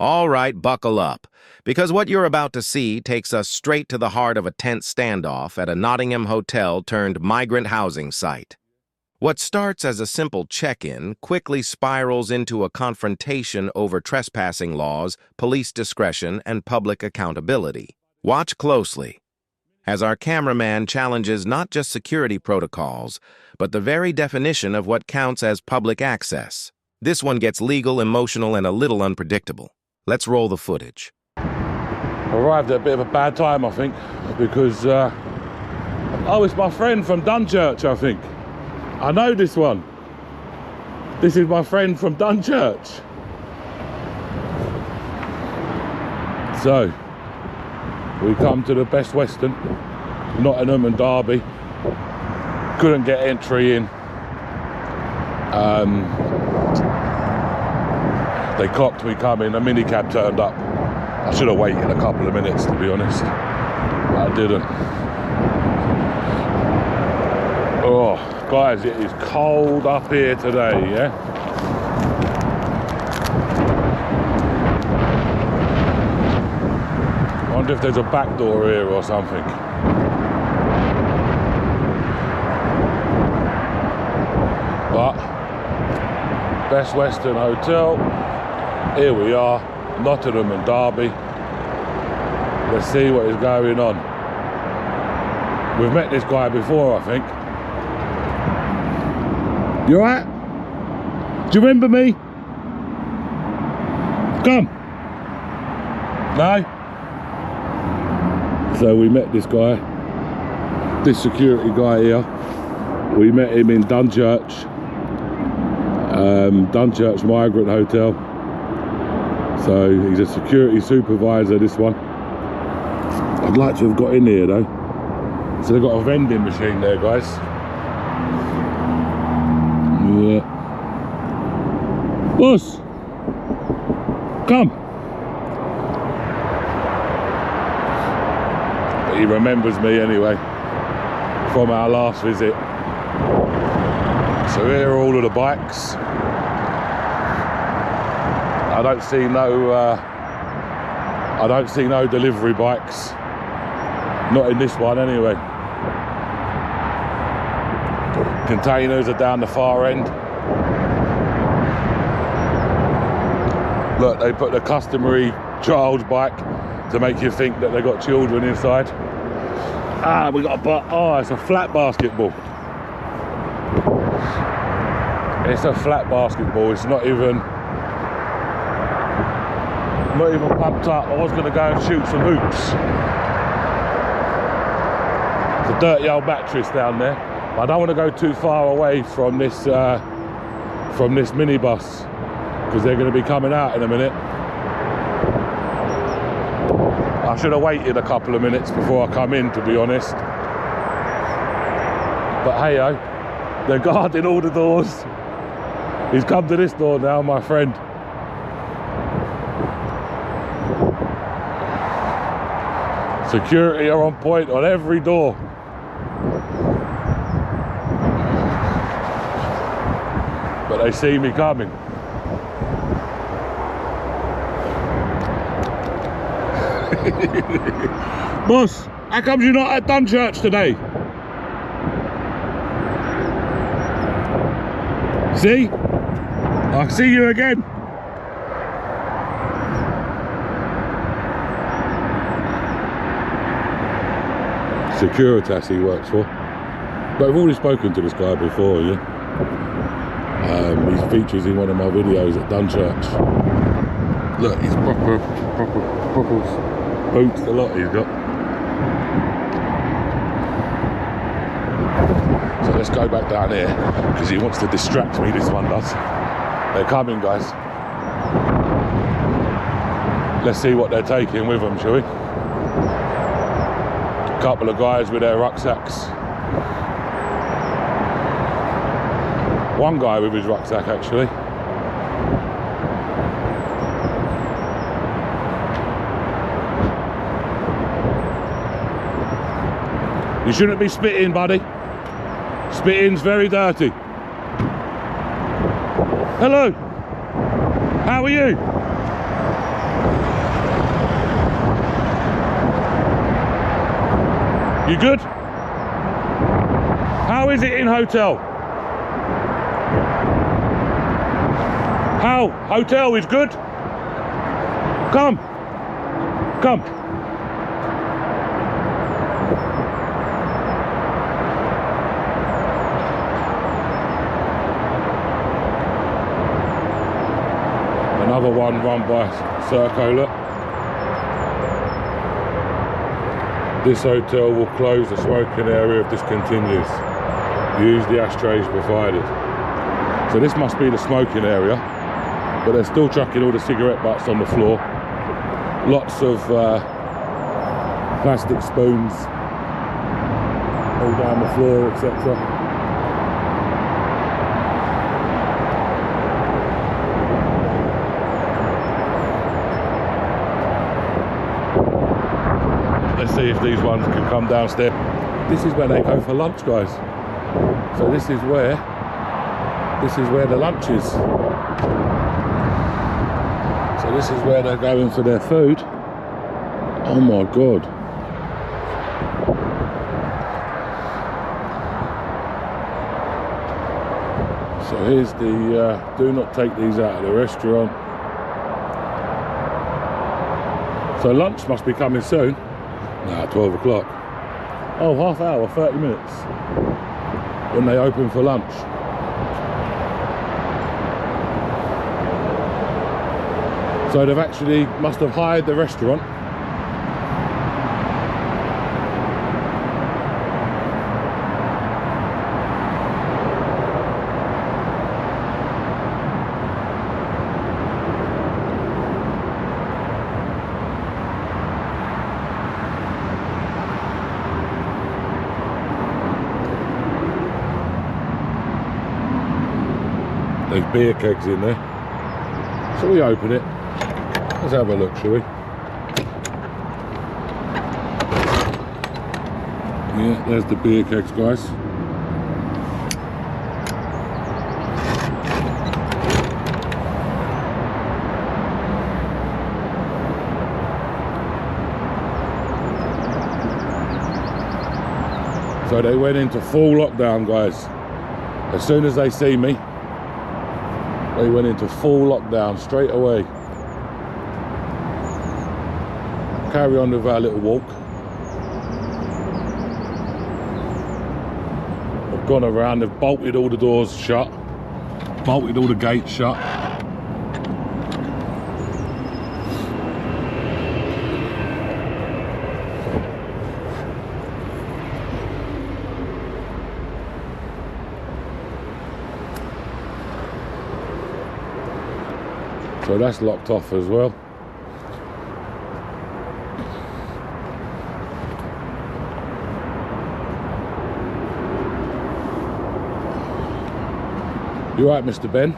All right, buckle up, because what you're about to see takes us straight to the heart of a tense standoff at a Nottingham hotel turned migrant housing site. What starts as a simple check-in quickly spirals into a confrontation over trespassing laws, police discretion, and public accountability. Watch closely, as our cameraman challenges not just security protocols, but the very definition of what counts as public access. This one gets legal, emotional, and a little unpredictable. Let's roll the footage. Arrived at a bit of a bad time, I think, because oh, it's my friend from Dunchurch, I think. I know this one. This is my friend from Dunchurch. So, we come to the Best Western, Nottingham and Derby. Couldn't get entry in. They clocked me coming, a minicab turned up. I should have waited a couple of minutes, to be honest. I didn't. Oh, guys, it is cold up here today, yeah? I wonder if there's a back door here or something. But, Best Western Hotel. Here we are, Nottingham and Derby. Let's see what is going on. We've met this guy before, I think. You alright? Do you remember me? Come. No? So we met this guy, this security guy here. We met him in Dunchurch. Dunchurch Migrant Hotel. So he's a security supervisor, this one. I'd like to have got in here though. So they've got a vending machine there, guys. Yeah. Boss! Come! But he remembers me anyway, from our last visit. So here are all of the bikes. I don't see no delivery bikes. Not in this one anyway. Containers are down the far end. Look, they put the customary child's bike to make you think that they've got children inside. Ah, we got it's a flat basketball. It's a flat basketball. It's not even pumped up. I was going to go and shoot some hoops. It's a dirty old mattress down there. But I don't want to go too far away from this minibus, because they're going to be coming out in a minute. I should have waited a couple of minutes before I come in, to be honest. But hey-ho, they're guarding all the doors. He's come to this door now, my friend. Security are on point on every door. But they see me coming. Boss, how come you're not at Dunchurch today? See? I'll see you again. Securitas he works for. But I've already spoken to this guy before, yeah? He features in one of my videos at Dunchurch. Look, he's proper boots, a lot he's got. So let's go back down here, because he wants to distract me, this one does. They're coming, guys. Let's see what they're taking with them, shall we? A couple of guys with their rucksacks. One guy with his rucksack, actually. You shouldn't be spitting, buddy. Spitting's very dirty. Hello. How are you? You good? How is it in hotel? How? Hotel is good? Come. Come. Another one run by Serco, look. This hotel will close the smoking area if this continues. Use the ashtrays provided. So this must be the smoking area, but they're still chucking all the cigarette butts on the floor. Lots of plastic spoons all down the floor, etc. Let's see if these ones can come downstairs. This is where they go for lunch, guys. So this is where the lunch is. So this is where they're going for their food. Oh my God. So here's the do not take these out of the restaurant. So lunch must be coming soon. No, 12 o'clock. Oh, half hour, 30 minutes. When they open for lunch. So they've actually must have hired the restaurant. There's beer kegs in there. Shall we open it? Let's have a look, shall we? Yeah, there's the beer kegs, guys. So they went into full lockdown, guys. As soon as they see me, they went into full lockdown straight away. Carry on with our little walk. They've gone around, they've bolted all the doors shut, bolted all the gates shut. So that's locked off as well. You right, Mr. Ben?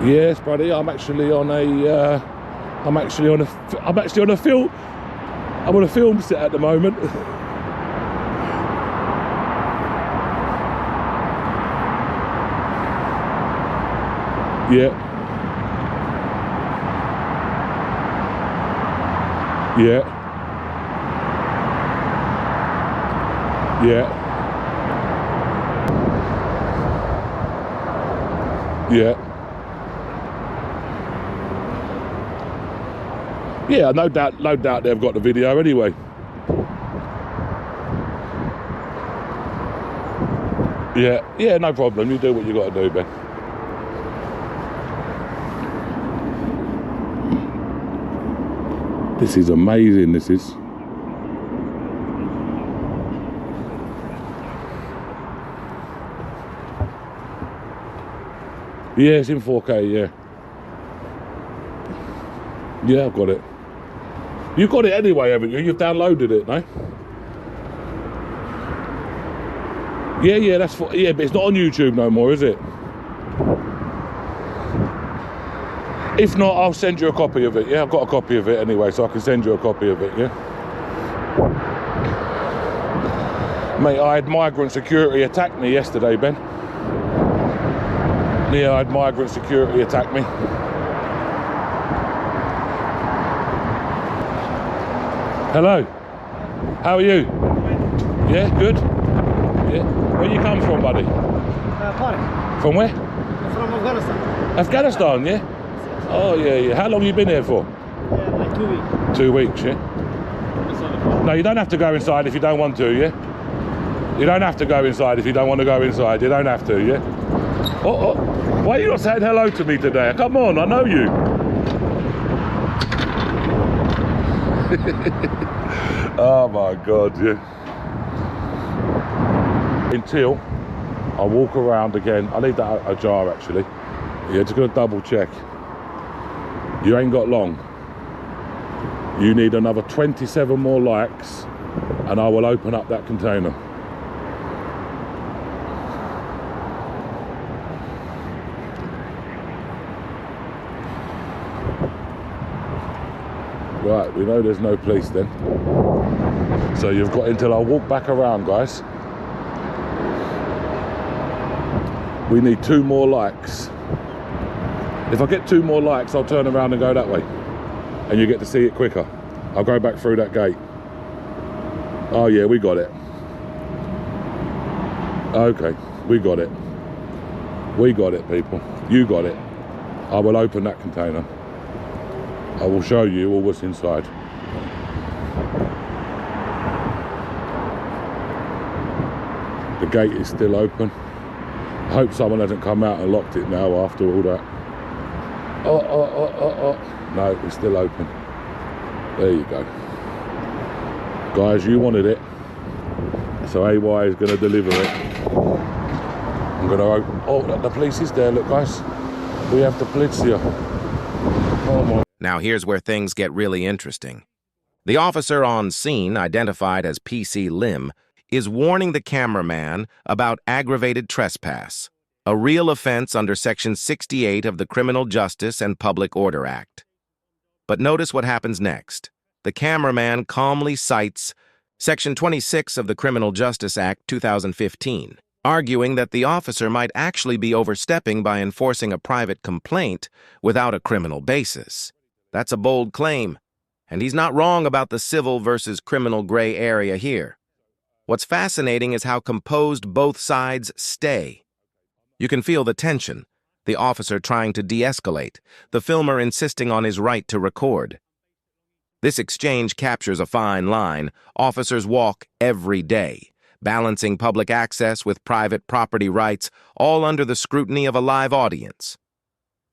Yes, buddy. I'm actually on a film set at the moment. Yeah. Yeah. Yeah. Yeah. Yeah, no doubt they've got the video anyway. Yeah, yeah, no problem. You do what you got to do, Ben. This is amazing, this is. Yeah, it's in 4K, yeah. Yeah, I've got it. You've got it anyway, haven't you? You've downloaded it, no? Yeah, yeah, that's for, yeah, but it's not on YouTube no more, is it? If not, I'll send you a copy of it. Yeah, I've got a copy of it anyway, so I can send you a copy of it, yeah? Mate, I had migrant security attack me yesterday, Ben. Yeah, I had migrant security attack me. Hello. How are you? Yeah, good. Yeah. Where you come from, buddy? Paris. From where? From Afghanistan. Afghanistan, yeah? Oh, yeah, yeah. How long you been here for? Like 2 weeks. 2 weeks, yeah? No, you don't have to go inside if you don't want to, yeah? You don't have to go inside if you don't want to go inside. You don't have to, yeah? Oh, why are you not saying hello to me today? Come on, I know you. Oh my God, yeah. Until I walk around again. I leave that ajar actually. Yeah, just gonna double check. You ain't got long. You need another 27 more likes and I will open up that container. Right, we know there's no police then. So you've got until I walk back around, guys. We need 2 more likes. If I get 2 more likes, I'll turn around and go that way. And you get to see it quicker. I'll go back through that gate. Oh yeah, we got it. Okay, we got it. We got it, people. You got it. I will open that container. I will show you all what's inside. The gate is still open. I hope someone hasn't come out and locked it now after all that. Oh. No, it's still open. There you go. Guys, you wanted it. So AY is going to deliver it. I'm going to open. Oh, the police is there. Look, guys. We have the police here. Oh my. Now here's where things get really interesting. The officer on scene, identified as PC Lim, is warning the cameraman about aggravated trespass, a real offense under Section 68 of the Criminal Justice and Public Order Act. But notice what happens next. The cameraman calmly cites Section 26 of the Criminal Justice Act 2015, arguing that the officer might actually be overstepping by enforcing a private complaint without a criminal basis. That's a bold claim, and he's not wrong about the civil versus criminal gray area here. What's fascinating is how composed both sides stay. You can feel the tension, the officer trying to de-escalate, the filmer insisting on his right to record. This exchange captures a fine line officers walk every day, balancing public access with private property rights, all under the scrutiny of a live audience.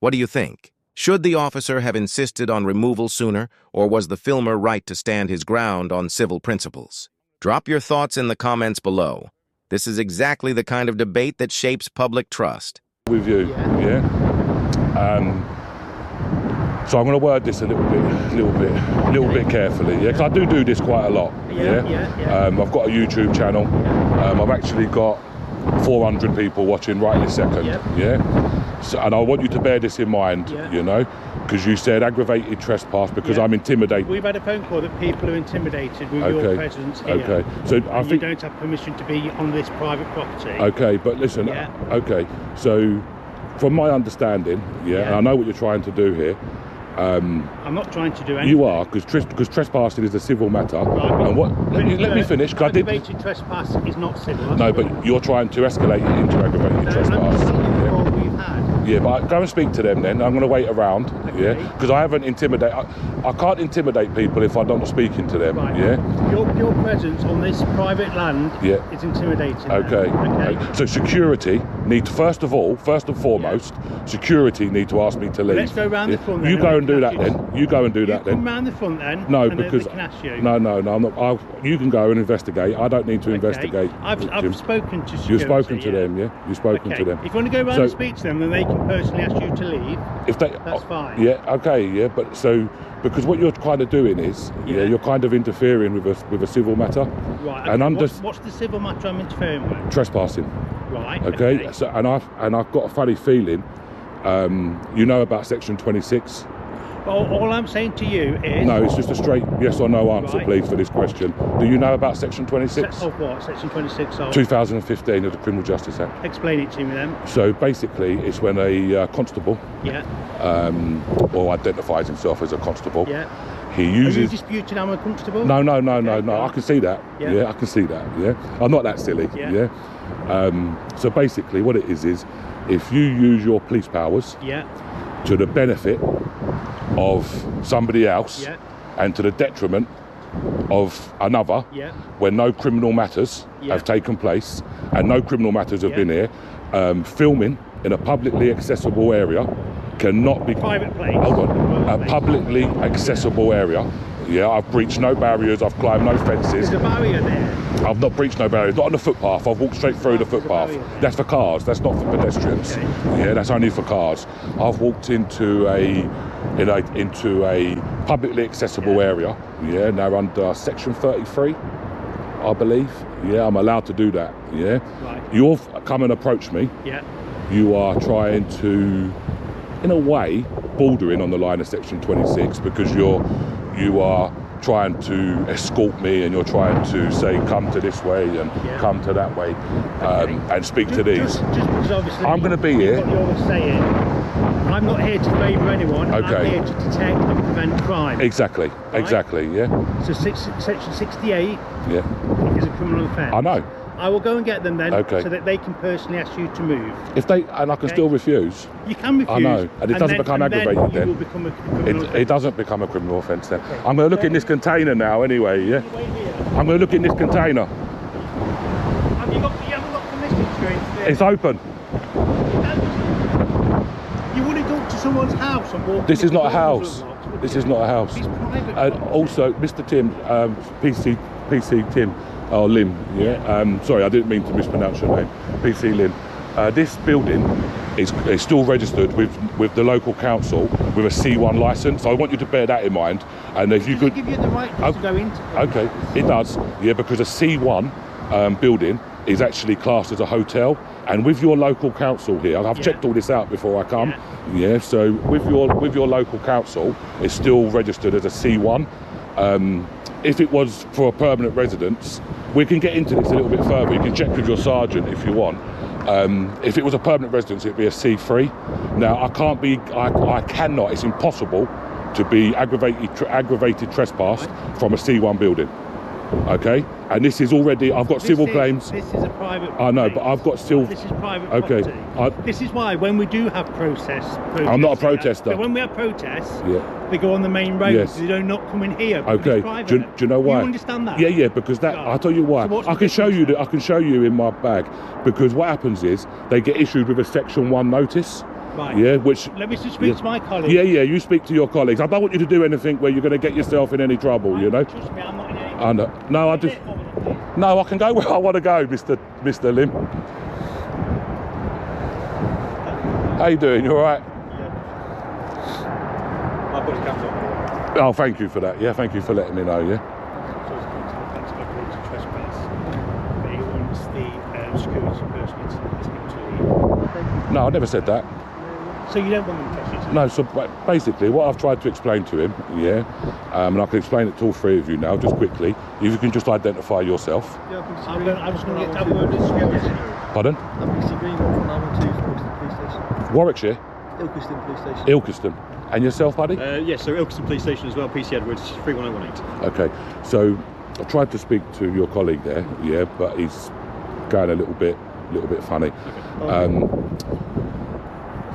What do you think? Should the officer have insisted on removal sooner, or was the filmer right to stand his ground on civil principles? Drop your thoughts in the comments below. This is exactly the kind of debate that shapes public trust. With you, yeah? So I'm going to word this a little bit carefully, yeah? Because I do this quite a lot, yeah? I've got a YouTube channel. I've actually got 400 people watching right this second, yeah? So, and I want you to bear this in mind, you know, because you said aggravated trespass because I'm intimidated. We've had a phone call that people are intimidated with your presence here. Okay, so I think you don't have permission to be on this private property. Okay, but listen, okay, so from my understanding, and I know what you're trying to do here. I'm not trying to do anything. You are, because trespassing is a civil matter. Right, and what? Let me finish. Aggravated trespass is not civil. No, but you're trying to escalate it into aggravated trespass. Yeah, but go and speak to them then. I'm going to wait around, because I haven't intimidated. I can't intimidate people if I'm not speaking to them, Your presence on this private land is intimidating. Okay. So security need, first and foremost, security need to ask me to leave. Let's go round the front then. You go and do that then. You go and do that then. Come round the front then. No, and because then we can ask you. No, I'm not. You can go and investigate. I don't need to investigate. I've spoken to security. You've spoken to them, yeah? You've spoken to them. If you want to go round and speak to them, then they can personally ask you to leave. That's fine. Yeah, okay, but so, because what you're kind of doing is, you're kind of interfering with a civil matter. Right, okay. And what's the civil matter I'm interfering with? Trespassing. Right, okay. So, and I've got a funny feeling, you know about Section 26? All I'm saying to you is... No, it's just a straight yes or no answer, please, for this question. Do you know about Section 26? Of what? Section 26 of? 2015 of the Criminal Justice Act. Explain it to me then. So basically, it's when a constable, or identifies himself as a constable, He Are you uses... disputing I'm a constable? No, I can see that. Yeah. Yeah, I can see that. Yeah, I'm not that silly. Yeah. So basically what it is if you use your police powers to the benefit of somebody else and to the detriment of another, when no criminal matters have taken place and no criminal matters have been here, filming in a publicly accessible area cannot be... Private place. Hold on. A publicly accessible area. Yeah, I've breached no barriers, I've climbed no fences. There's a barrier there. I've not breached no barriers, not on the footpath, I've walked straight through the footpath. That's for cars, that's not for pedestrians. Okay. Yeah, that's only for cars. I've walked into a publicly accessible area, now under section 33, I believe. Yeah, I'm allowed to do that, Right. You've come and approached me. Yeah. You are trying to, in a way, bordering on the line of section 26 because you are trying to escort me and you're trying to say come to this way and come to that way, and speak to these. Just because obviously I'm going to be here. What you're saying, I'm not here to favour anyone. Okay. I'm here to detect and prevent crime. Exactly, Right? exactly, yeah. So section 68 is a criminal offence. I know. I will go and get them then, Okay. so that they can personally ask you to move. And I can still refuse. You can refuse. I know, and it doesn't become aggravated then. then. You will become a criminal It doesn't become a criminal offence then. I'm going to look in this container now anyway, yeah? I'm going to look in this container. You haven't got permission to go into there. It's open. You wouldn't go to someone's house and walk. This is not a house. house. This is not a house. It's private. And also, Mr. Tim, PC Tim, or Lim, sorry, I didn't mean to mispronounce your name. PC Lim. This building is still registered with the local council with a C1 licence. So I want you to bear that in mind. And if you could give you the right to go into. Okay, it does. Yeah, because a C1 building is actually classed as a hotel. And with your local council here, I've checked all this out before I come. Yeah, so with your local council, it's still registered as a C1. If it was for a permanent residence, we can get into this a little bit further. You can check with your sergeant if you want. If it was a permanent residence, it'd be a C3. Now, I cannot, it's impossible to be aggravated trespass from a C1 building. Okay, and this is already, I've got civil claims. This is a private I know, place. but I've got still... This is private okay. property. This is why when we do have protests I'm not a protester. so when we have protests, they go on the main road. Yes. They do not come in here. Okay. Do you know why? You understand that? Yeah, because that. I'll tell you why. So I can show you that. I can show you in my bag because what happens is they get issued with a section 1 notice. Right. Yeah, which... Let me just speak to my colleagues. Yeah, you speak to your colleagues. I don't want you to do anything where you're going to get yourself in any trouble, you know? Trust me, I'm not in any trouble. I know. No, I just... No, I can go where I want to go, Mr. Lim. How you doing? You all right? My bodycam's on. Oh, thank you for that. Yeah, thank you for letting me know, yeah? So it's got to aggravated trespass. But he wants the security person to leave. No, I never said that. So you don't want them to touch it? No, so basically what I've tried to explain to him, and I can explain it to all three of you now, just quickly, if you can just identify yourself. Yeah, I was going to get that word as security. Pardon? I'm PC Green from Almond 2 Ilkeston Police Station. Warwickshire? Ilkeston Police Station. Ilkeston. And yourself, buddy? Yes, so Ilkeston Police Station as well, PC Edwards, 31018. Okay, so I tried to speak to your colleague there, but he's going a little bit funny. Okay.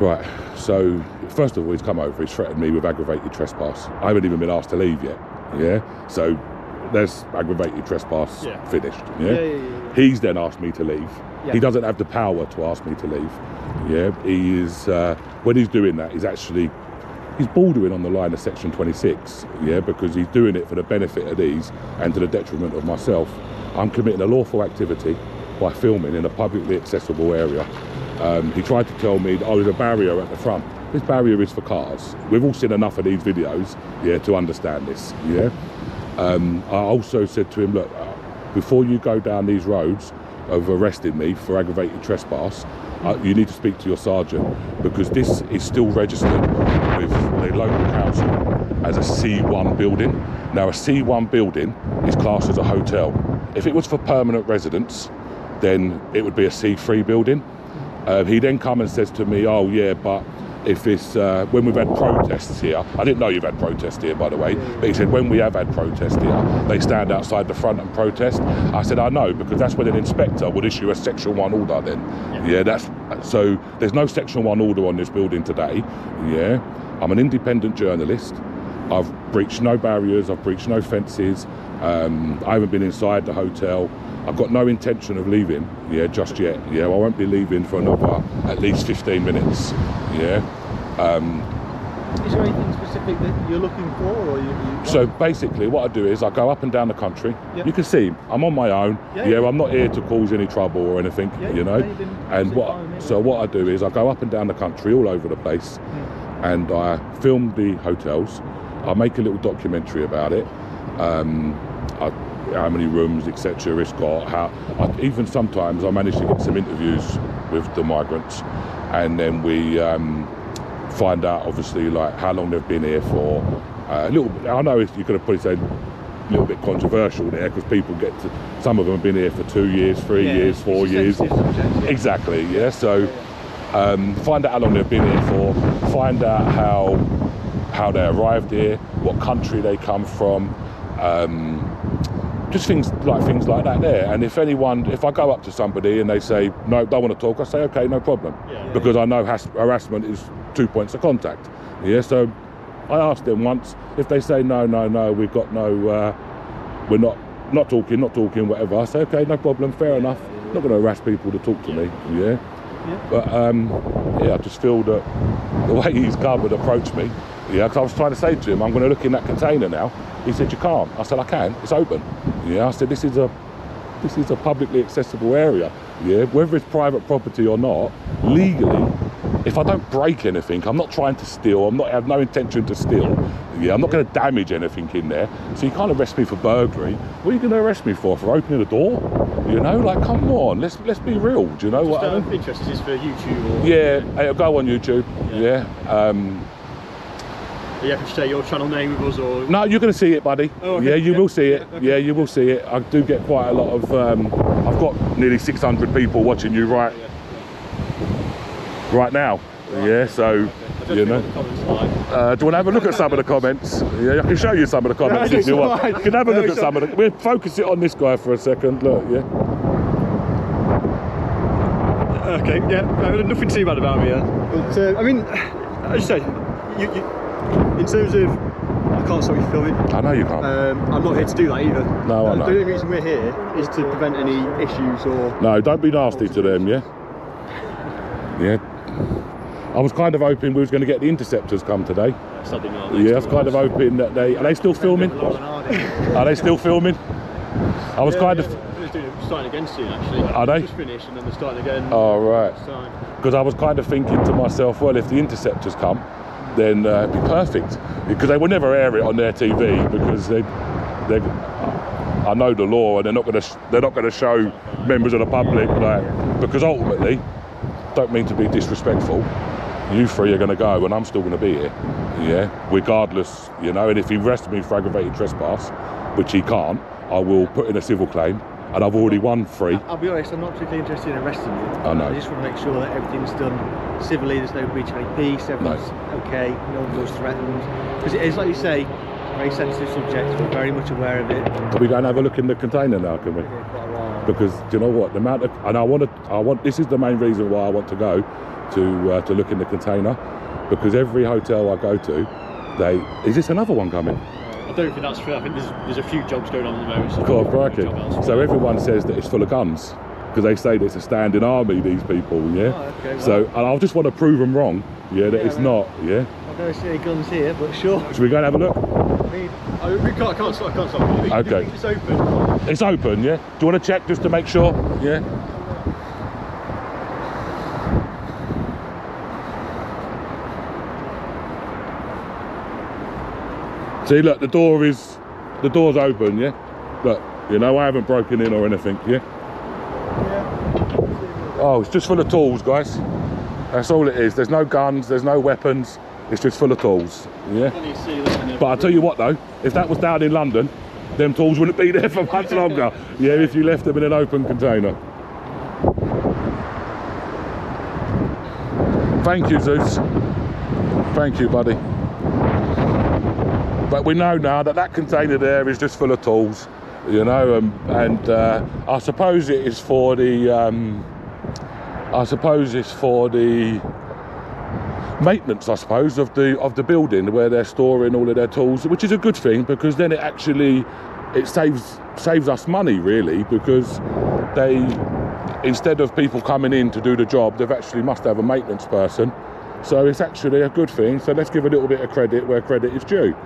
Right, so first of all, he's come over, he's threatened me with aggravated trespass. I haven't even been asked to leave yet, so there's aggravated trespass finished, Yeah. He's then asked me to leave. Yeah. He doesn't have the power to ask me to leave, he is, when he's doing that, he's bordering on the line of section 26, because he's doing it for the benefit of these and to the detriment of myself. I'm committing a lawful activity by filming in a publicly accessible area. He tried to tell me that there's a barrier at the front. This barrier is for cars. We've all seen enough of these videos, to understand this, I also said to him, look, before you go down these roads of arresting me for aggravated trespass, you need to speak to your sergeant, because this is still registered with the local council as a C1 building. Now, a C1 building is classed as a hotel. If it was for permanent residents, then it would be a C3 building. He then come and says to me, but if it's when we've had protests here. I didn't know you've had protests here, by the way, but he said when we have had protests here, they stand outside the front and protest. I said I know, because that's when an inspector would issue a Section 1 order then. Yeah, that's so there's no Section 1 order on this building today. Yeah, I'm an independent journalist. I've breached no barriers, I've breached no fences. I haven't been inside the hotel. I've got no intention of leaving, yeah, just yet. Yeah, I won't be leaving for another at least 15 minutes. Yeah. Is there anything specific that you're looking for, or you So basically, what I do is I go up and down the country. Yep. You can see I'm on my own. Yeah, I'm not here to cause any trouble or anything. You know. And what I do is I go up and down the country, all over the place, and I film the hotels. I make a little documentary about it. How many rooms, etc. it's got. Even sometimes I manage to get some interviews with the migrants, and then we find out obviously like how long they've been here for. A little bit, I know you could have probably said a little bit controversial there, because people get to, some of them have been here for 2 years, 3 years, 4 years. Exactly, yeah. So find out how long they've been here for. Find out how they arrived here, what country they come from. Just things like that there. And if I go up to somebody and they say no, don't want to talk, I say okay, no problem, because I know harassment is 2 points of contact. Yeah, so I asked them once. If they say no, we've got no, we're not talking, whatever, I say okay, no problem, fair enough. Not going to harass people to talk to me. Yeah. But I just feel that the way he's come and approached me. Yeah, because I was trying to say to him, I'm going to look in that container now. He said, you can't. I said, I can. It's open. Yeah, I said, this is a publicly accessible area. Yeah, whether it's private property or not, legally, if I don't break anything, I'm not trying to steal. I have no intention to steal. Yeah, I'm not going to damage anything in there. So you can't arrest me for burglary. What are you going to arrest me for opening a door? You know, like, come on, let's be real. Do you know what I mean? Interest, is this for YouTube? Or... Yeah, it'll go on YouTube. Yeah. You have to share your channel name with us, or no? You're going to see it, buddy. Oh, okay. Yeah, you will see it. Okay. Yeah, you will see it. I do get quite a lot of. I've got nearly 600 people watching you right now. Right. Yeah, so you know. Do you want to have a look at some of the comments? Yeah, I can show you some of the comments if you want. You can have a look at some of the. We'll focus it on this guy for a second. Look, yeah. Okay, yeah, nothing too bad about me. But I mean, as I said, you in terms of, I can't stop you filming. I know you can't. I'm not here to do that either. No, I know. The only reason we're here is to prevent any issues or... No, don't be nasty to them, yeah? Yeah. I was kind of hoping we was going to get the interceptors come today. Yeah, I was kind of hoping that are they still filming? Are they still filming? I was kind of... starting again soon, actually. Are they? Just finished and then they're starting again. Oh, right. Because I was kind of thinking to myself, well, if the interceptors come, then it'd be perfect, because they will never air it on their TV, because they I know the law, and they're not going to show members of the public, like, because ultimately, don't mean to be disrespectful, you three are going to go and I'm still going to be here, yeah, regardless, you know. And if he arrests me for aggravated trespass, which he can't, I will put in a civil claim. And I've already won 3. I'll be honest, I'm not particularly interested in arresting you. I know. I just want to make sure that everything's done civilly, there's no breach of any peace, everyone's okay, no one feels threatened. Because it is, like you say, a very sensitive subject, we're very much aware of it. Can we go and have a look in the container now, can we? Because, do you know what, the amount of, and I want, this is the main reason why I want to go to look in the container, because every hotel I go to, is this another one coming? I don't think that's true. I think there's a few jobs going on at the moment. So God, crikey. So everyone says that it's full of guns, because they say that it's a standing army, these people, yeah? Oh, okay, well. So, and I just want to prove them wrong, yeah, that it's not, yeah? I don't see any guns here, but sure. Should we go and have a look? I can't stop. Okay. It's open. It's open, yeah? Do you want to check just to make sure? Yeah? See, look, the door's open, yeah? Look, you know, I haven't broken in or anything, yeah? Oh, it's just full of tools, guys. That's all it is. There's no guns, there's no weapons. It's just full of tools, yeah? But I'll tell you what, though, if that was down in London, them tools wouldn't be there for much longer, yeah, if you left them in an open container. Thank you, Zeus. Thank you, buddy. But we know now that that container there is just full of tools, you know, and I suppose it is for the maintenance, I suppose, of the building where they're storing all of their tools, which is a good thing, because then it saves us money, really, because they, instead of people coming in to do the job, they've actually must have a maintenance person. So it's actually a good thing. So let's give a little bit of credit where credit is due.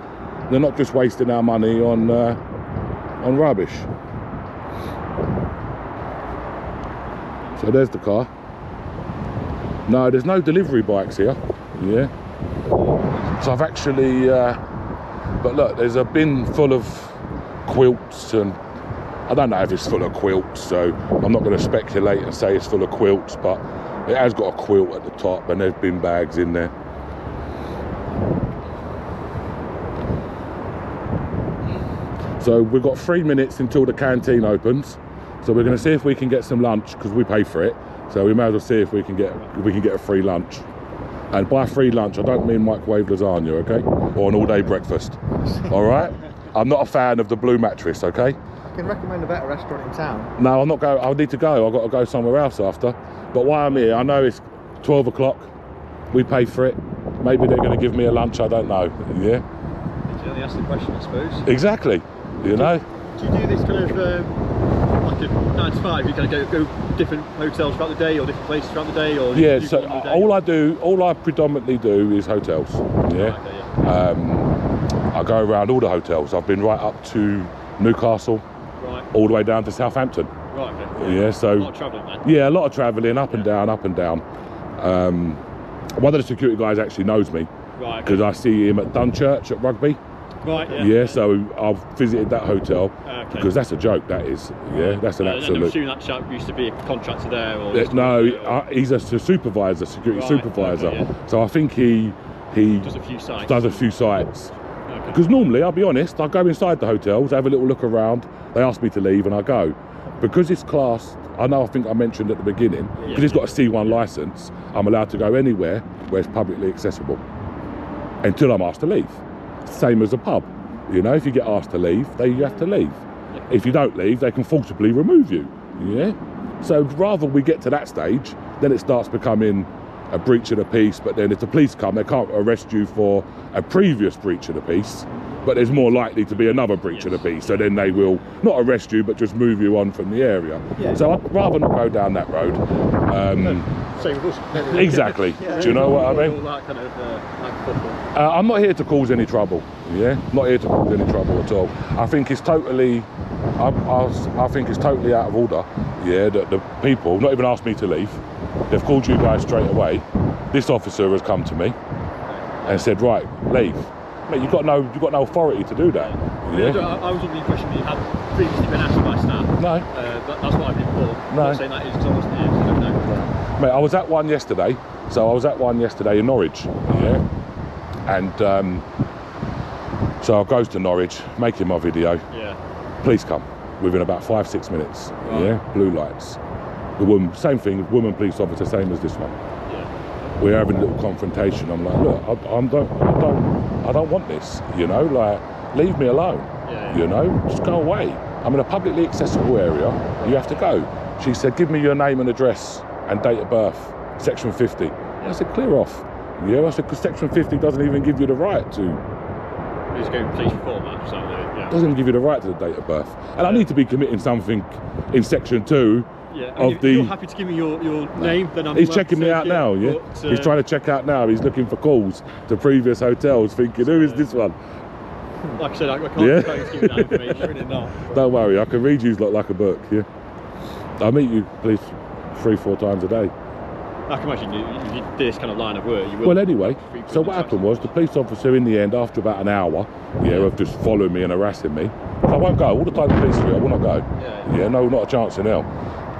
They're not just wasting our money on rubbish. So there's the car. No, there's no delivery bikes here. Yeah. So I've actually, but look, there's a bin full of quilts, and I don't know if it's full of quilts, so I'm not going to speculate and say it's full of quilts, but it has got a quilt at the top, and there's bin bags in there. So we've got 3 minutes until the canteen opens. So we're going to see if we can get some lunch, because we pay for it. So we may as well see if we can get a free lunch. And by free lunch, I don't mean microwave lasagna, okay? Or an all-day breakfast. All right? I'm not a fan of the blue mattress, okay? I can recommend a better restaurant in town. No, I'm not going. I need to go. I've got to go somewhere else after. But while I'm here, I know it's 12 o'clock. We pay for it. Maybe they're going to give me a lunch. I don't know. Yeah. You only ask the question, I suppose. Exactly. You know. Do you do this kind of like a 9 to 5? You kind of go different hotels throughout the day, or different places throughout the day, or yeah. So all I predominantly do is hotels. Yeah. Okay, yeah. I go around all the hotels. I've been right up to Newcastle, right, all the way down to Southampton. Right. Okay. Yeah. So a lot of travelling, man. Yeah, a lot of travelling, up and down, up and down. One of the security guys actually knows me, right, because I see him at Dunchurch at Rugby. Right. Yeah. Yeah. So I've visited that hotel, okay, because that's a joke. That is. Yeah. That's an I'm absolute. assuming that chap used to be a contractor there, or No, he's a supervisor, security supervisor. Okay, yeah. So I think he does a few sites. does a few sites. Okay. Because normally, I'll be honest, I go inside the hotels, have a little look around, they ask me to leave and I go. Because it's classed, I think I mentioned at the beginning, because it's got a C1 licence, I'm allowed to go anywhere where it's publicly accessible until I'm asked to leave. Same as a pub. You know, if you get asked to leave, you have to leave. Yeah. If you don't leave, they can forcibly remove you. Yeah? So rather we get to that stage, then it starts becoming a breach of the peace, but then if the police come, they can't arrest you for a previous breach of the peace, but there's more likely to be another breach of the peace, so then they will not arrest you, but just move you on from the area. Yeah. So I'd rather not go down that road. Same with us. Exactly. Yeah. Do you know what I mean? All that kind of I'm not here to cause any trouble. Yeah, not here to cause any trouble at all. I think it's totally, I think it's totally out of order. Yeah, that the people not even asked me to leave. They've called you guys straight away. This officer has come to me and said, right, leave. Mate, you've got no authority to do that. Yeah. I was under the impression that you had previously been asked by staff. No. That's what I've been told. I'm not saying that is because I wasn't here, so I don't know. Mate, I was at one yesterday. So I was at one yesterday in Norwich. Yeah. And so I goes to Norwich, making my video. Yeah. Police come within about 5-6 minutes. Right. Yeah. Blue lights. The woman, same thing, woman police officer, same as this one. Yeah. We're having a little confrontation. I'm like, look, I don't want this. You know, like, leave me alone. Yeah. You know, just go away. I'm in a publicly accessible area. You have to go. She said, give me your name and address and date of birth. Section 50. Yeah. I said, clear off. Yeah. I said, because Section 50 doesn't even give you the right to. He's going police reform, so yeah. Doesn't give you the right to the date of birth. And I need to be committing something in Section 2. Yeah, if you're happy to give me your name, then I'm He's checking me out now, yeah? But, he's trying to check out now. He's looking for calls to previous hotels, thinking, who is this one? Like I said, I can't give you that information. Don't worry, I can read you like a book, yeah? I meet you police 3-4 times a day. I can imagine you do this kind of line of work. You will. Well, anyway, so what happened was the police officer in the end, after about an hour, of just following me and harassing me, I won't go. All the time the police are here, I will not go. Yeah, no, not a chance in hell.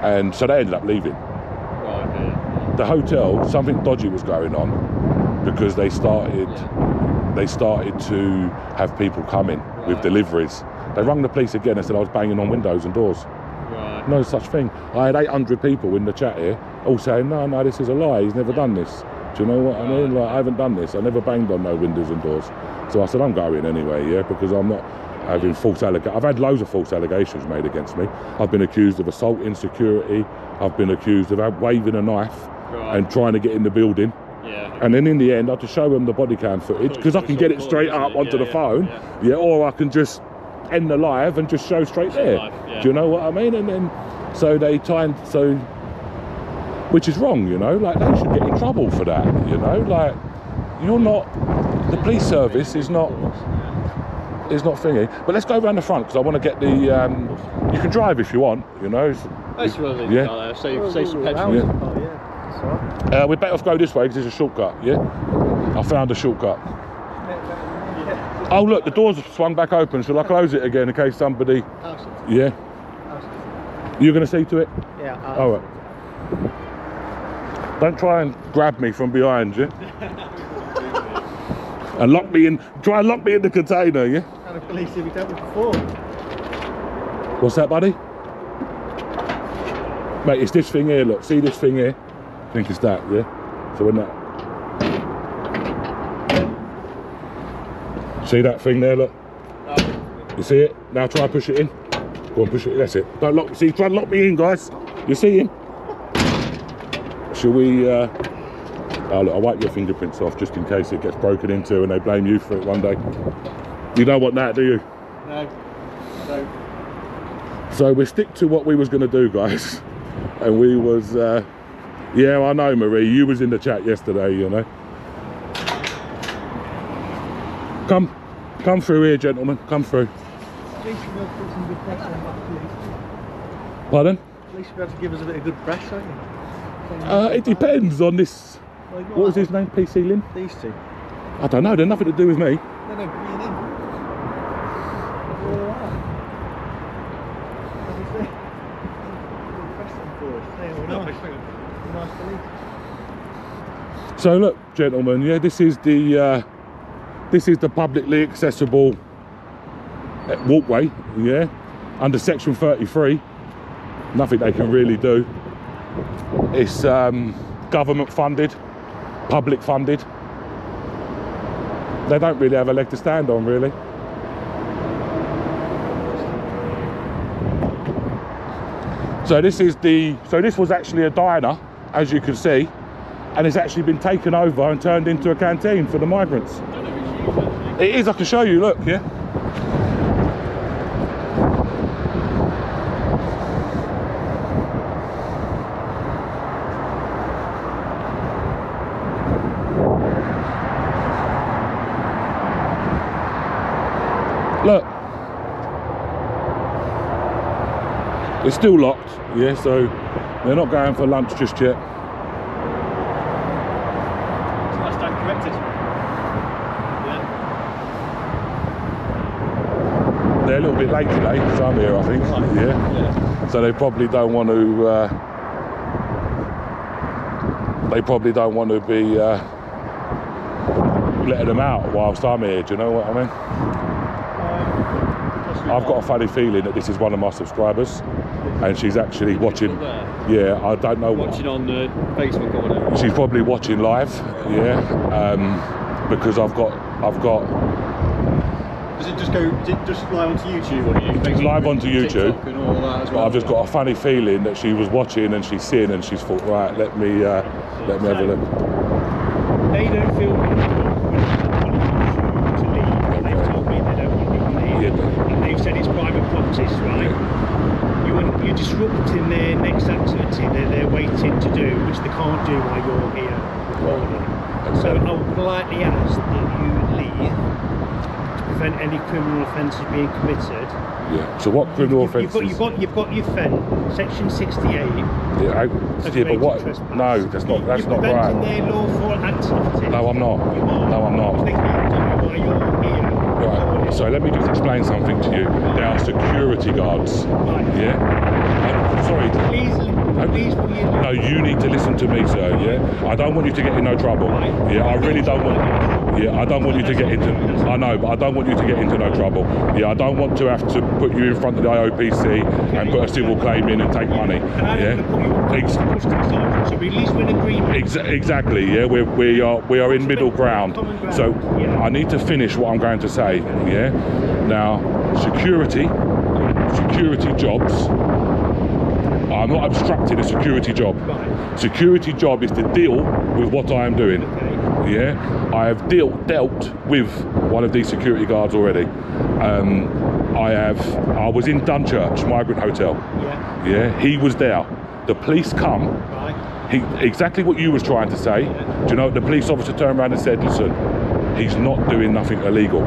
And so they ended up leaving. Right, okay. The hotel, something dodgy was going on because they started to have people coming with deliveries. They rung the police again and said I was banging on windows and doors. Right. No such thing. I had 800 people in the chat here all saying, no, this is a lie, he's never done this. Do you know what I mean? Like, I haven't done this. I never banged on no windows and doors. So I said, I'm going anyway, yeah, because I'm not having false allegations. I've had loads of false allegations made against me. I've been accused of assault, insecurity. I've been accused of waving a knife and trying to get in the building. Yeah. And then in the end, I just show them the body cam footage because I can get it straight up onto the phone. Yeah, or I can just end the live and just show straight there. Do you know what I mean? And then, so they which is wrong, you know, like they should get in trouble for that, you know, like you're not, the police service is not thingy. But let's go around the front because I want to get the, you can drive if you want, you know. That's really yeah. Save some petrol. Yeah. Oh yeah, that's all right. We're better off go this way because it's a shortcut, yeah? I found a shortcut. Oh look, the doors have swung back open. Shall I close it again in case somebody... Yeah? You're going to see to it? Yeah. All right. Don't try and grab me from behind, yeah? And lock me in, try and lock me in the container, yeah? Kind of police if we dealt with before. What's that, buddy? Mate, it's this thing here, look. See this thing here? I think it's that, yeah? So when that... See that thing there, look? You see it? Now try and push it in. Go on, push it in, that's it. Don't lock, see, try and lock me in, guys. You see him? Shall we, oh look, I'll wipe your fingerprints off just in case it gets broken into and they blame you for it one day. You don't want that, do you? No. No. So we stick to what we was going to do, guys. And we was, yeah, I know, Marie, you was in the chat yesterday, you know. Come through here, gentlemen, come through. At least you'll put some good press on that, please. Pardon? At least you'll be able to give us a bit of good press, won't you? It depends on this. Well, What was his name? PC Lynn? These two. I don't know, they're nothing to do with me. No, me and him. We're all right. Obviously. Good press on for us. Hey, we're nice police. So look, gentlemen, yeah, this is the publicly accessible walkway, yeah, under section 33. Nothing they can really do. It's government funded, public funded. They don't really have a leg to stand on, really. So this was actually a diner, as you can see, and it's actually been taken over and turned into a canteen for the migrants. It is, I can show you, look, yeah. Look, it's still locked, yeah, so they're not going for lunch just yet. Last time corrected. Yeah. They're a little bit late today, because I'm here, I think, yeah. So they probably don't want to, be letting them out whilst I'm here, do you know what I mean? I've got a funny feeling that this is one of my subscribers, and she's actually watching. Yeah, I don't know. Watching on Facebook or whatever. She's probably watching live. Yeah, because I've got. Does it just live onto YouTube or It's live onto YouTube. TikTok and all that as well? But I've just got a funny feeling that she was watching and she's seen and she's thought, right, let me have a look. They don't feel to leave. They've told me they don't want you to leave. Yeah. And they've said it's private properties, right? You're disrupting their next activity they're waiting to do, which they can't do while you're here recording. So I would politely ask that you leave to prevent any criminal offences being committed. Yeah. So what criminal offences? You've got your section 68. Yeah, but what? No, that's not right. You're preventing their lawful activity. No, I'm not. No, I'm not. They can't do it while you're here. Right, so let me just explain something to you. They are security guards. Right. Yeah? Sorry. Please, will you... No, you need to listen to me, sir, yeah? I don't want you to get in no trouble. Right. Yeah, I really don't want... Yeah, I don't want you to get into. I know, but I don't want you to get into no trouble. Yeah, I don't want to have to put you in front of the IOPC and put a civil claim in and take money. Yeah. So we at least we're in agreement. Exactly. Yeah, we are in middle ground. So I need to finish what I'm going to say. Yeah. Now, security jobs. I'm not obstructing a security job. Right. Security job is to deal with what I am doing. Okay. Yeah, I have dealt with one of these security guards already. I was in Dunchurch Migrant Hotel. Yeah. Yeah, he was there. The police come. Right. Exactly what you was trying to say. Yeah. Do you know, the police officer turned around and said, listen, he's not doing nothing illegal.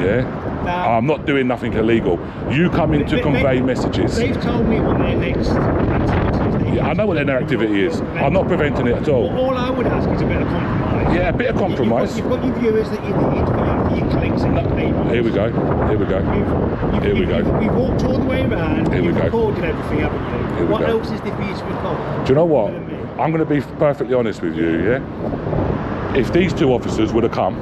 Yeah, I'm not doing nothing illegal. You come in to convey messages. They've told me what their next activity is. Yeah, I know what their activity is. I'm not preventing it at all. All I would ask is a bit of compromise. Yeah, a bit of compromise. You've got your viewers that you need for your clicks and your payments. Here we go. Here we go. Here we go. We've walked all the way around. Here we go. Recorded everything, haven't you? Here we What go. else is there for you to record? Do you know what? I'm going to be perfectly honest with you, yeah? If these two officers would have come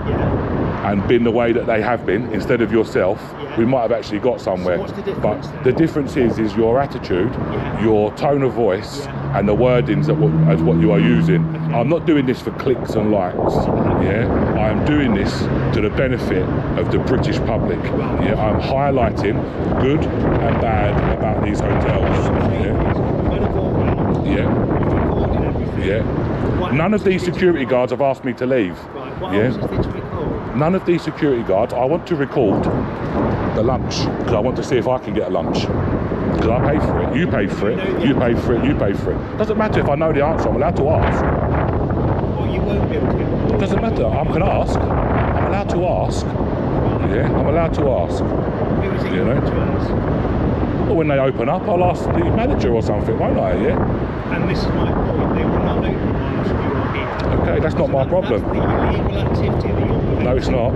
Yeah. and been the way that they have been, instead of yourself, Yeah. we might have actually got somewhere. So what's the difference But then? the difference is your attitude, Yeah. your tone of voice, Yeah. and the wordings as what you are using. Okay. I'm not doing this for clicks and likes, yeah? I am doing this to the benefit of the British public. Yeah, I'm highlighting good and bad about these hotels. Yeah. Yeah. Yeah. None of these security guards have asked me to leave. Right. What Yeah. else is there to record? None of these security guards. I want to record the lunch because I want to see if I can get a lunch. Because I pay for it. You pay for it. You pay for it. You pay for it. Doesn't matter if I know the answer. I'm allowed to ask. Well, you won't be able to. Doesn't matter. I can ask. I'm allowed to ask. Yeah. I'm allowed to ask. Who is it You know? to ask? But when they open up, I'll ask the manager or something, won't I? Yeah. And this is my point. They will not open once you are here. Okay. That's not my problem. That's the illegal activity that you're doing. No, it's not.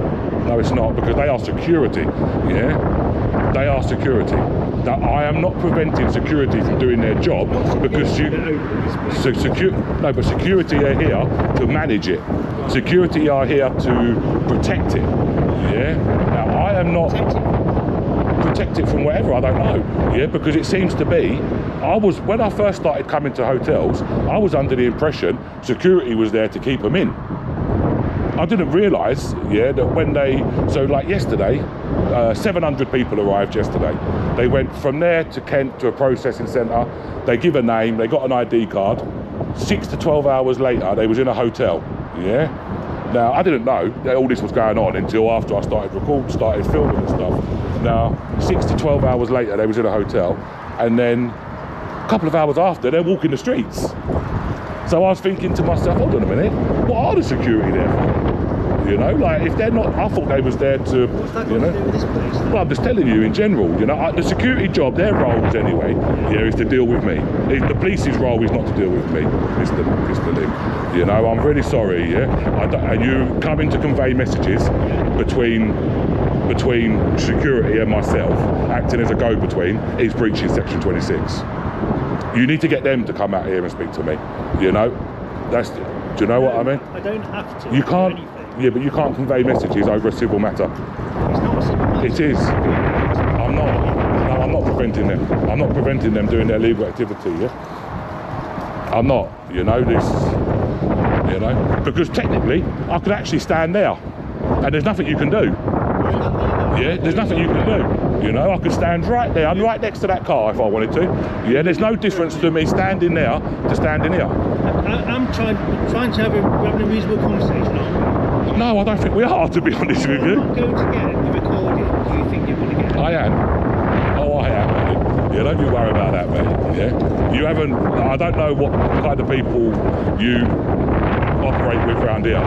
No, it's not, because they are security. Yeah, they are security. Now, I am not preventing security from doing their job because but security are here to manage it. Security are here to protect it. Yeah. Now, I am not protect it from whatever, I don't know. Yeah, because it seems to be. When I first started coming to hotels, I was under the impression security was there to keep them in. I didn't realise, yeah, that like yesterday, 700 people arrived yesterday. They went from there to Kent to a processing centre. They give a name, they got an ID card. 6 to 12 hours later, they was in a hotel, yeah? Now, I didn't know that all this was going on until after I started filming and stuff. Now, 6 to 12 hours later, they was in a hotel. And then a couple of hours after, they're walking the streets. So I was thinking to myself, hold on a minute, what are the security there for? You know, like if they're not, I thought they was there to, What's that you got know. to do with this place? Well, I'm just telling you in general, you know, the security job, their roles anyway, yeah, is to deal with me. The police's role is not to deal with me, Mr. Lim. You know, I'm really sorry, yeah. And you come in to convey messages between security and myself, acting as a go-between, is breaching section 26. You need to get them to come out here and speak to me. You know, do you know what I mean? I don't have to. You do can't. anything. Yeah, but you can't convey messages over a civil matter. It's not a civil matter. It is. I'm not. No, I'm not preventing them. I'm not preventing them doing their legal activity. Yeah. I'm not. You know this. You know, because technically I could actually stand there, and there's nothing you can do. Yeah, there's nothing you can do. You know, I could stand right there. I'm right next to that car if I wanted to. Yeah, there's no difference to me standing there to standing here. I'm trying to have a reasonable conversation, aren't we? No, I don't think we are, to be honest with You're you. not going to get the recording. Do you think you're going to get it? I am. Oh, I am, mate. Yeah, don't you worry about that, mate. Yeah, you haven't. I don't know what kind of people you operate with around here.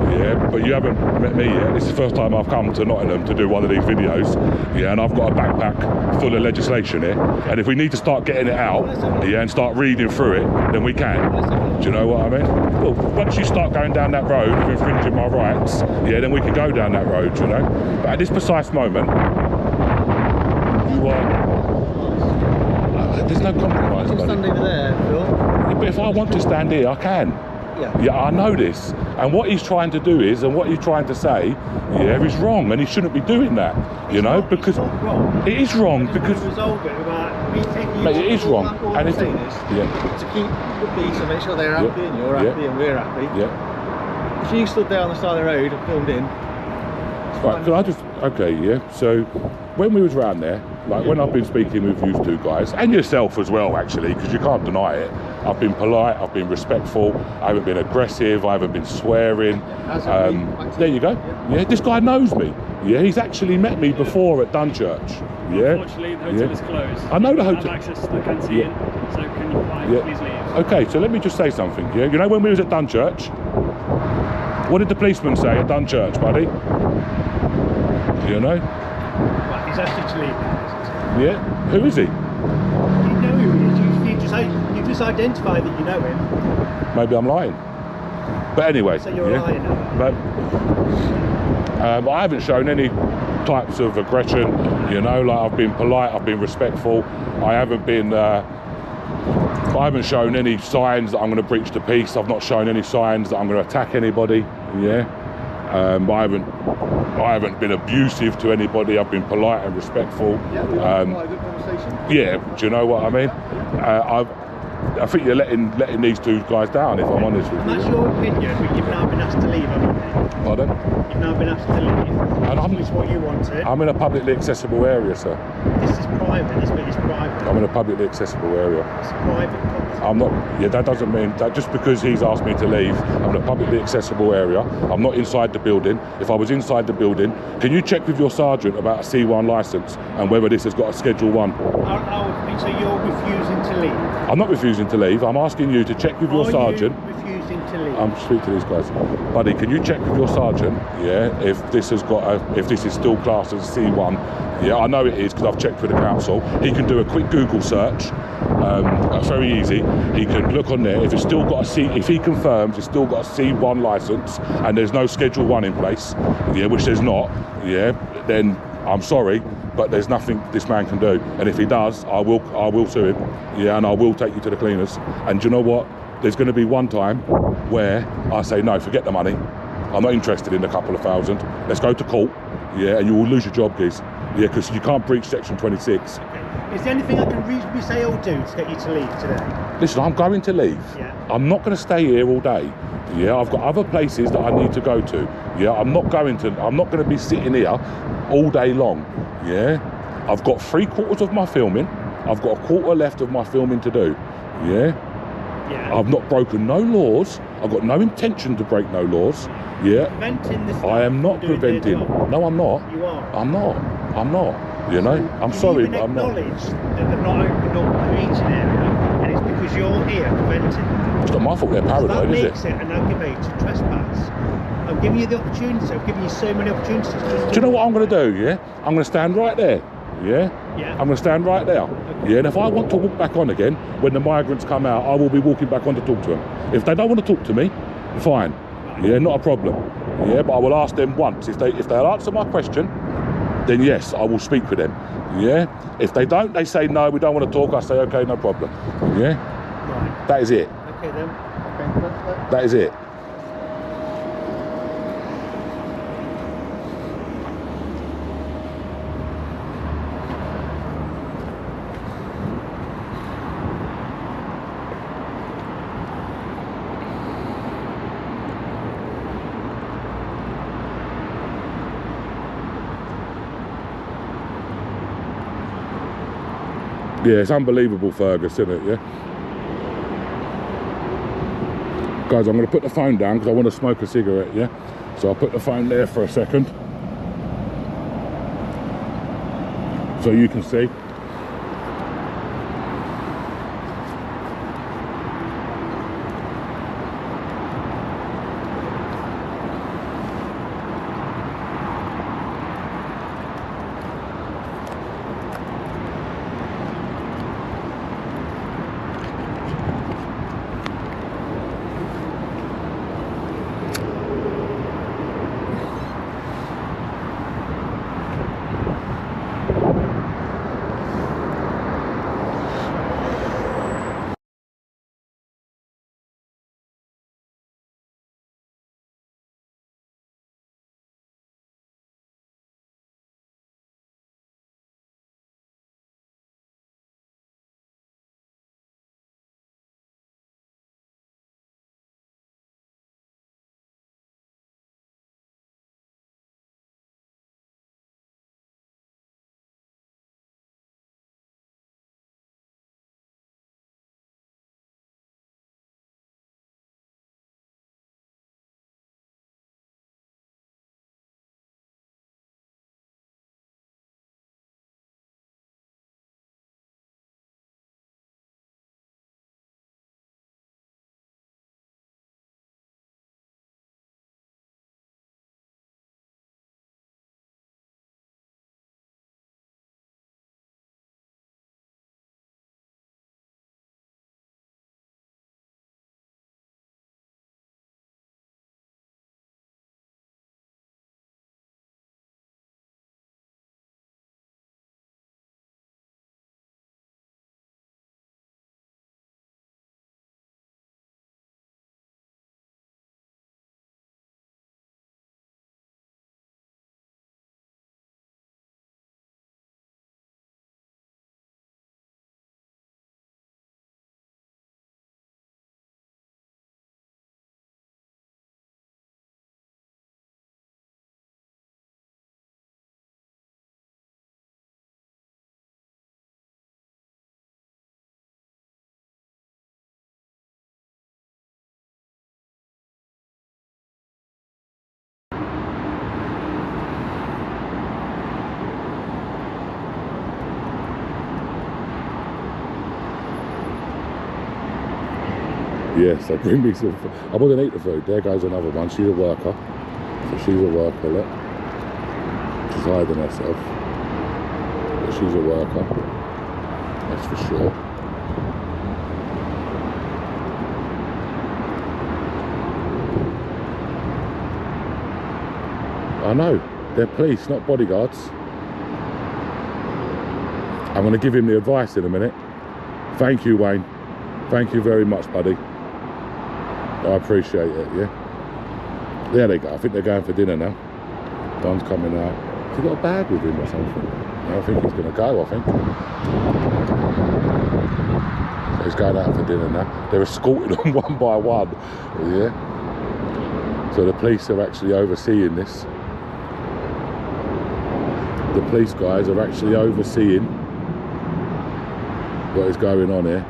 Yeah, but you haven't met me yet. This is the first time I've come to Nottingham to do one of these videos. Yeah, and I've got a backpack full of legislation here. And if we need to start getting it out, yeah, and start reading through it, then we can. Do you know what I mean? Well, once you start going down that road of infringing my rights, yeah, then we can go down that road, you know. But at this precise moment, you are. There's no compromise, You can buddy. stand over there, Phil. But if I want to stand here, I can. Yeah, I know this. And what he's trying to do is, and what he's trying to say, yeah, is wrong, and he shouldn't be doing that. You know, because it's not wrong. it is wrong. I just Because want to resolve it without me taking mate, it is wrong. All And I'm if saying is to keep the peace and make sure they're happy and you're happy and we're happy. yeah. If you stood there on the side of the road and filmed in, Right, can I just, okay, yeah, so when we was around there, like when I've been speaking with you two guys, and yourself as well actually, because you can't deny it, I've been polite, I've been respectful, I haven't been aggressive, I haven't been swearing. There you go. Yeah, this guy knows me. Yeah, he's actually met me before at Dunchurch. Yeah. Unfortunately, the hotel is closed. I know the I hotel. have access to the canteen, so can you please leave? Okay, so let me just say something. Yeah, you know when we was at Dunchurch, what did the policeman say at Dunchurch, buddy? You know? Right, he's asked you to leave. Yeah. Who is he? You know who he is. You just identify that you know him. Maybe I'm lying. But anyway. So you're lying now. But I haven't shown any types of aggression. You know, like I've been polite, I've been respectful. I haven't been. I haven't shown any signs that I'm going to breach the peace. I've not shown any signs that I'm going to attack anybody. Yeah. I haven't been abusive to anybody. I've been polite and respectful. yeah, we've had quite a good conversation. Yeah, do you know what I mean? I think you're letting these two guys down, if I'm honest with And you. that's your opinion, but you've now been asked to leave, haven't you? Pardon? You've now been asked to leave. And It's what you wanted. I'm in a publicly accessible area, sir. This is private. This bit is private. I'm in a publicly accessible area. It's private property. I'm not, yeah, that doesn't mean that just because he's asked me to leave, I'm in a publicly accessible area. I'm not inside the building. If I was inside the building, can you check with your sergeant about a C1 licence and whether this has got a Schedule 1? So you're refusing to leave? I'm not refusing to leave. I'm asking you to check with your sergeant. Are you refusing to leave? I'm speaking to these guys. Buddy, can you check with your sergeant, yeah, if this has got if this is still classed as a C1? Yeah, I know it is because I've checked with the council. He can do a quick Google search, very easy. He can look on there. If it's still got a C, if he confirms it's still got a C1 license and there's no Schedule 1 in place, yeah, which there's not, yeah, then I'm sorry, but there's nothing this man can do. And if he does, I will sue him, yeah, and I will take you to the cleaners. And do you know what? There's going to be one time where I say, no, forget the money. I'm not interested in a couple of thousand. Let's go to court, yeah, and you will lose your job, Giz. Yeah, because you can't breach Section 26. Okay. Is there anything I can reasonably say or do to get you to leave today? Listen, I'm going to leave. Yeah. I'm not going to stay here all day. Yeah, I've got other places that I need to go to. Yeah, I'm not going to be sitting here all day long. Yeah, I've got 3/4 of my filming. I've got a quarter left of my filming to do. Yeah. Yeah. I've not broken no laws. I've got no intention to break no laws. Yeah. Preventing this. I am not from doing their preventing. job. No, I'm not. You are. I'm not. I'm not. You know, I'm sorry, but I'm not. Acknowledge that they're not opened up the meeting area, and it's because you're here preventing them. It's not my fault they're So paranoid, that is makes it? it an aggravated trespass. I'm giving you the opportunity. I'm giving you so many opportunities. Do you know what I'm going to do, yeah? I'm going to stand right there, yeah? Yeah. I'm going to stand right there, yeah? And if I want to walk back on again, when the migrants come out, I will be walking back on to talk to them. If they don't want to talk to me, fine, yeah, not a problem, yeah? But I will ask them once. If they'll answer my question, then yes, I will speak with them, yeah? If they don't, they say, no, we don't want to talk, I say, okay, no problem, yeah? Right. That is it. Okay then. Okay, That is it. Yeah, it's unbelievable, Fergus, isn't it, yeah? Guys, I'm going to put the phone down because I want to smoke a cigarette, yeah? So I'll put the phone there for a second. So you can see. Yes, so bring me some food. I wasn't eat the food. There goes another one. She's a worker. So she's a worker, look. She's hiding herself. But she's a worker. That's for sure. I know. They're police, not bodyguards. I'm going to give him the advice in a minute. Thank you, Wayne. Thank you very much, buddy. I appreciate it, yeah. There they go. I think they're going for dinner now. One's coming out. Has he got a bag with him or something? I think he's going to go, I think. So he's going out for dinner now. They're escorting them one by one. Yeah. So the police are actually overseeing this. The police guys are actually overseeing what is going on here.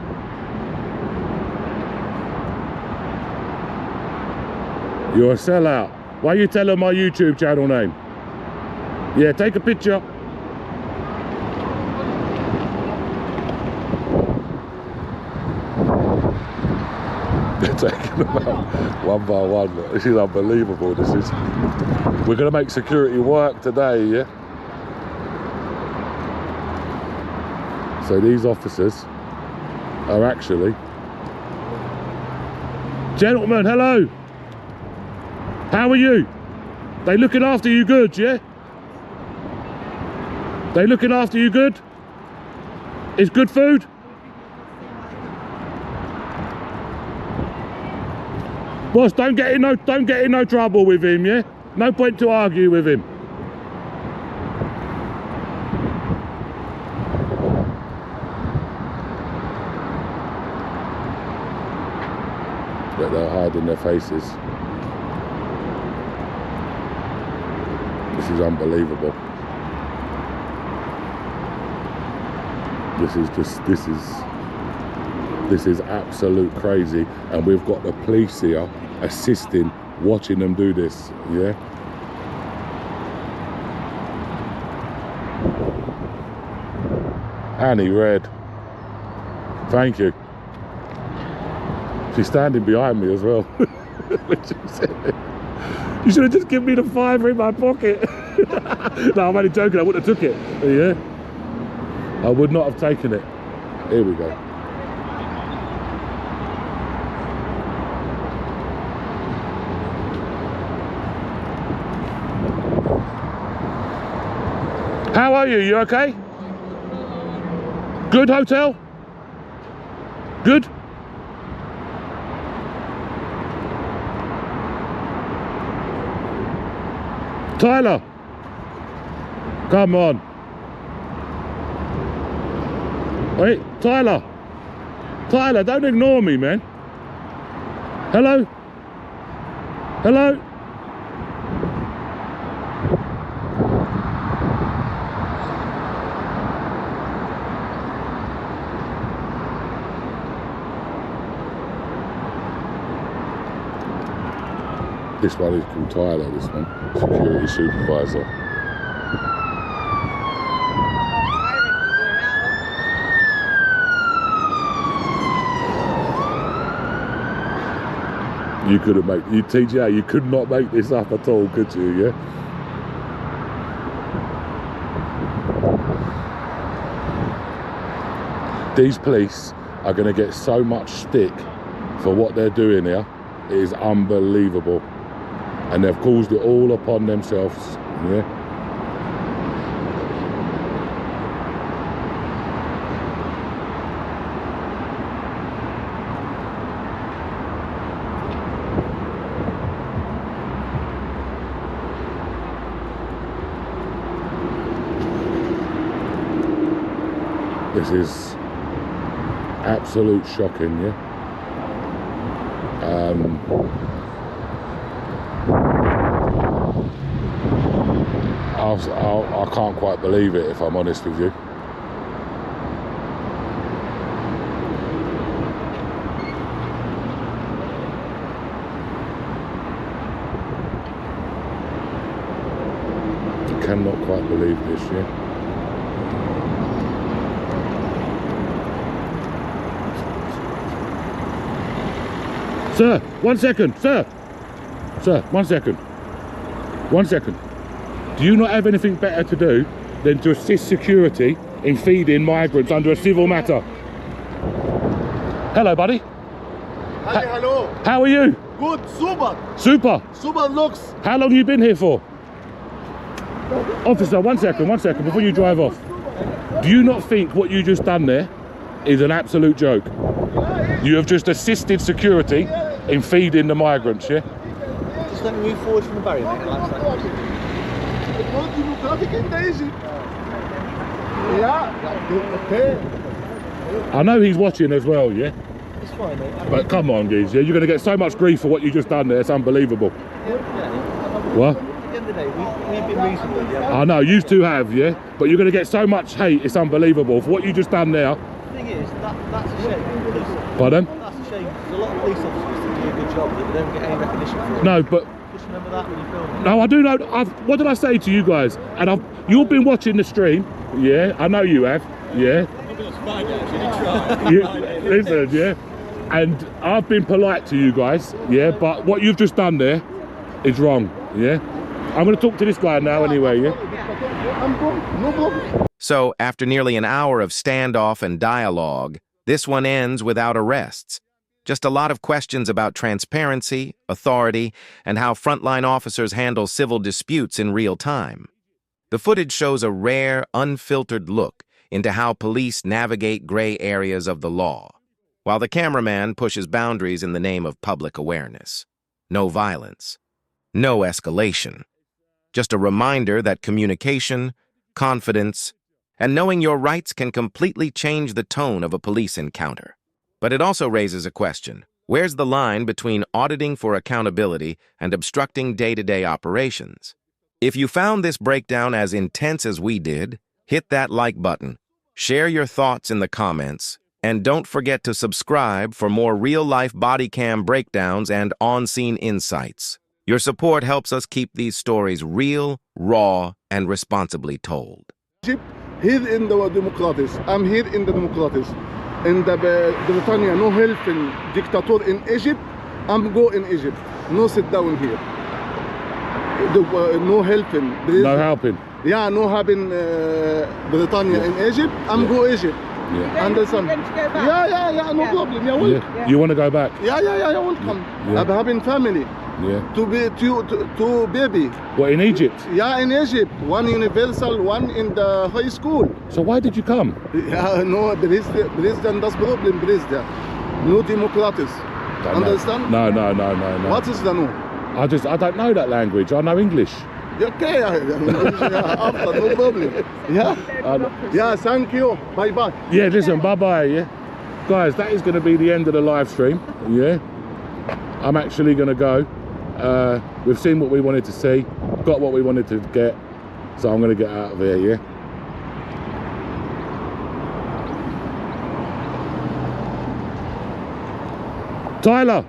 You're a sellout. Why are you telling my YouTube channel name? Yeah, take a picture. They're taking them out one by one. This is unbelievable. This is. We're going to make security work today, yeah? So these officers are actually... Gentlemen, hello! How are you? They looking after you good, yeah? They looking after you good? Is good food? Boss, don't get in no trouble with him, yeah? No point to argue with him. But they're hiding their faces. This is unbelievable. This is absolute crazy, and we've got the police here assisting, watching them do this, yeah? Annie Red, thank you. She's standing behind me as well. You should have just given me the £5 in my pocket. No, I'm only joking, I wouldn't have took it. Yeah, I would not have taken it. Here we go. How are you? You okay? Good hotel? Good? Tyler, come on. Wait, Tyler, don't ignore me, man. Hello? Hello? This one is called Tyler, this one, security supervisor. You couldn't make, TJ, you could not make this up at all, could you, yeah? These police are going to get so much stick for what they're doing here. It is unbelievable. And they've caused it all upon themselves, yeah? This is absolute shocking, yeah? I can't quite believe it, if I'm honest with you. I cannot quite believe this, yeah? Sir, 1 second, sir. Sir, 1 second. 1 second. Do you not have anything better to do than to assist security in feeding migrants under a civil matter? Hello, buddy. Hi, hello. How are you? Good, super. Super. Super looks. How long you been here for? Officer, 1 second, before you drive off. Do you not think what you just done there is an absolute joke? You have just assisted security in feeding the migrants, yeah? Just let me move forward from the barrier, mate. Relax that. It was democratic in Egypt. Yeah, okay. I know he's watching as well, yeah? It's fine, mate. But come on, Giz, yeah? You're going to get so much grief for what you just done there. It's unbelievable. Yeah. What? At the end of the day, we've been reasonable, yeah? I know, you two have, yeah? But you're going to get so much hate, it's unbelievable. For what you just done there. The thing is, that's a shame. Because Pardon? that's a shame. There's a lot of police officers that do a good job that they don't get any recognition for. No, but... Just remember that when you film. No, I do know. What did I say to you guys? And you've been watching the stream, yeah? I know you have, yeah? Listen, yeah? And I've been polite to you guys, yeah? But what you've just done there is wrong, yeah? I'm going to talk to this guy now anyway, yeah? I'm going, no problem. So, after nearly an hour of standoff and dialogue, this one ends without arrests. Just a lot of questions about transparency, authority, and how frontline officers handle civil disputes in real time. The footage shows a rare, unfiltered look into how police navigate gray areas of the law, while the cameraman pushes boundaries in the name of public awareness. No violence, no escalation. Just a reminder that communication, confidence, and knowing your rights can completely change the tone of a police encounter. But it also raises a question. Where's the line between auditing for accountability and obstructing day-to-day operations? If you found this breakdown as intense as we did, hit that like button, share your thoughts in the comments, and don't forget to subscribe for more real-life body cam breakdowns and on-scene insights. Your support helps us keep these stories real, raw, and responsibly told. Egypt, here in the democracies. I'm here in the democracies. In the Britannia, no help in dictator in Egypt. I'm go in Egypt. No sit down here. No helping. No helping. Yeah, no helping Britannia in Egypt. I'm go Egypt. Yeah. Understand? Yeah, no problem. Yeah, welcome. Yeah. You want to go back? Yeah, welcome. Yeah. I'm having family. Yeah. Two baby. What, in Egypt? Yeah, in Egypt. One universal, one in the high school. So why did you come? Yeah, no, president does problem, president. No democracies. Understand? No. What is the no? I don't know that language. I know English. Okay, after, no problem. Yeah, thank you. Bye-bye. Yeah, listen, bye-bye, yeah? Guys, that is going to be the end of the live stream, yeah? I'm actually going to go. We've seen what we wanted to see, got what we wanted to get, so I'm going to get out of here, yeah? Tyler!